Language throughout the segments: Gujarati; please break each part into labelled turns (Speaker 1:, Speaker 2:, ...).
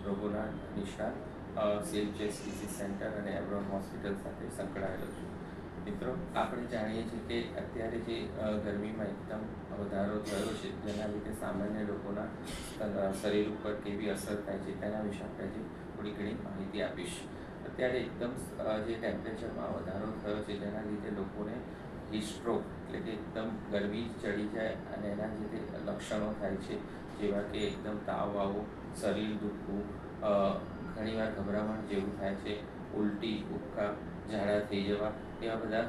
Speaker 1: રોગોના નિષ્ણાત સેલ્ફ ચેસ્ટ ડિસીઝ સેન્ટર અને એબ્રોન હોસ્પિટલ સાથે સંકળાયેલો છું. મિત્રો, આપણે જાણીએ છીએ કે અત્યારે જે ગરમીમાં એકદમ વધારો થયો છે, જેના લીધે સામાન્ય લોકોના શરીર ઉપર કેવી અસર થાય છે તેના વિશે આપણે આજે થોડી ઘણી માહિતી આપીશ. અત્યારે એકદમ જે ટેમ્પરેચરમાં વધારો થયો છે, જેના લીધે લોકોને હીટસ્ટ્રોક એટલે કે એકદમ ગરમી ચડી જાય અને એના લીધે લક્ષણો થાય છે, જેવા કે એકદમ તાવ આવવો, શરીર દુખવું, ઘણીવાર ગભરામણ જેવું થાય છે, ઉલટી, ઉબકા, ઝાડા થઈ જવા, એવા બધા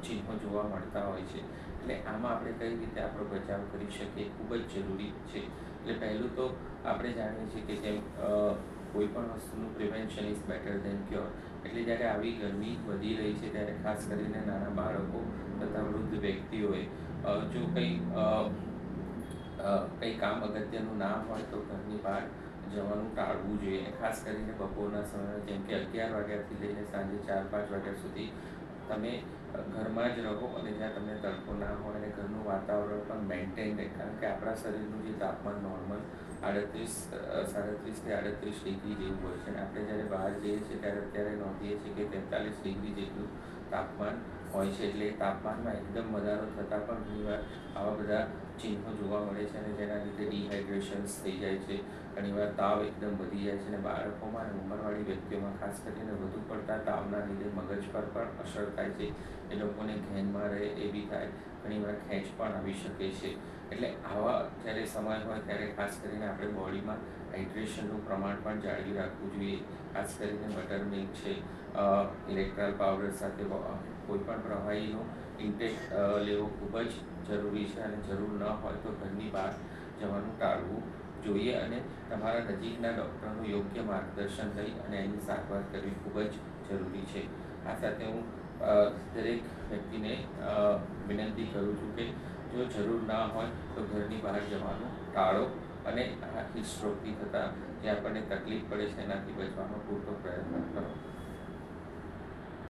Speaker 1: ચિહ્નો જોવા મળતા હોય છે. એટલે આમાં આપણે કઈ રીતે આપણો બચાવ કરી શકીએ ખૂબ જ જરૂરી છે. એટલે પહેલું તો આપણે જાણીએ છીએ કે જેમ કોઈ પણ વસ્તુનું prevention is better than cure. એટલે જ્યારે આવી ગરમી વધી રહી છે ત્યારે ખાસ કરીને નાના બાળકો તથા વૃદ્ધ વ્યક્તિઓએ જો કંઈ કામ અગત્યનું ના હોય તો ઘરની બહાર જવાનું ટાળવું જોઈએ. ખાસ કરીને બપોરના સમયમાં, જેમ કે 11 વાગ્યાથી લઈને સાંજે 4-5 વાગ્યા સુધી તમે ઘરમાં જ રહો અને જ્યાં તમને તડકો ના હોય અને ઘરનું વાતાવરણ પણ મેન્ટેન રહે. કારણ કે આપણા શરીરનું જે તાપમાન નોર્મલ 37-38 ડિગ્રી જેવું હોય છે, અને આપણે જ્યારે બહાર જઈએ છીએ ત્યારે અત્યારે નોંધીએ છીએ કે 43 ડિગ્રી જેટલું તાપમાન હોય છે. એટલે તાપમાનમાં એકદમ વધારો થતાં પણ ઘણીવાર આવા બધા ચિહ્નો જોવા મળે છે, અને જેના લીધે ડિહાઇડ્રેશન્સ થઈ જાય છે, ઘણીવાર તાવ એકદમ વધી જાય છે, અને બાળકોમાં અને ઉંમરવાળી વ્યક્તિઓમાં ખાસ કરીને વધુ પડતા તાવના લીધે મગજ પર પણ અસર થાય છે. એ લોકોને ઘેનમાં રહે એવી થાય, ઘણીવાર ખેંચ પણ આવી શકે છે. એટલે આવા જ્યારે સમય હોય ત્યારે ખાસ કરીને આપણે બોડીમાં હાઇડ્રેશનનું પ્રમાણ પણ જાળવી રાખવું જોઈએ. ખાસ કરીને બટર મિલ્ક છે, ઇલેક્ટ્રોલ પાવડર સાથે કોઈ પણ પ્રવાહીનો ઇન્ટેક લેવો ખૂબ જ જરૂરી છે, અને જરૂર ન હોય તો ઘરની બહાર જવાનું ટાળવું જોઈએ, અને તમારા નજીકના ડૉક્ટરનું યોગ્ય માર્ગદર્શન લઈ અને એની સારવાર કરવી ખૂબ જ જરૂરી છે. આ સાથે હું દરેક વ્યક્તિને વિનંતી કરું છું કે જો જરૂર ના હોય તો ઘરની બહાર જવાનું ટાળો, અને હીટ સ્ટ્રોકથી થતાં જે આપણને તકલીફ પડે છે એનાથી બચવાનો પૂરતો પ્રયત્ન કરો.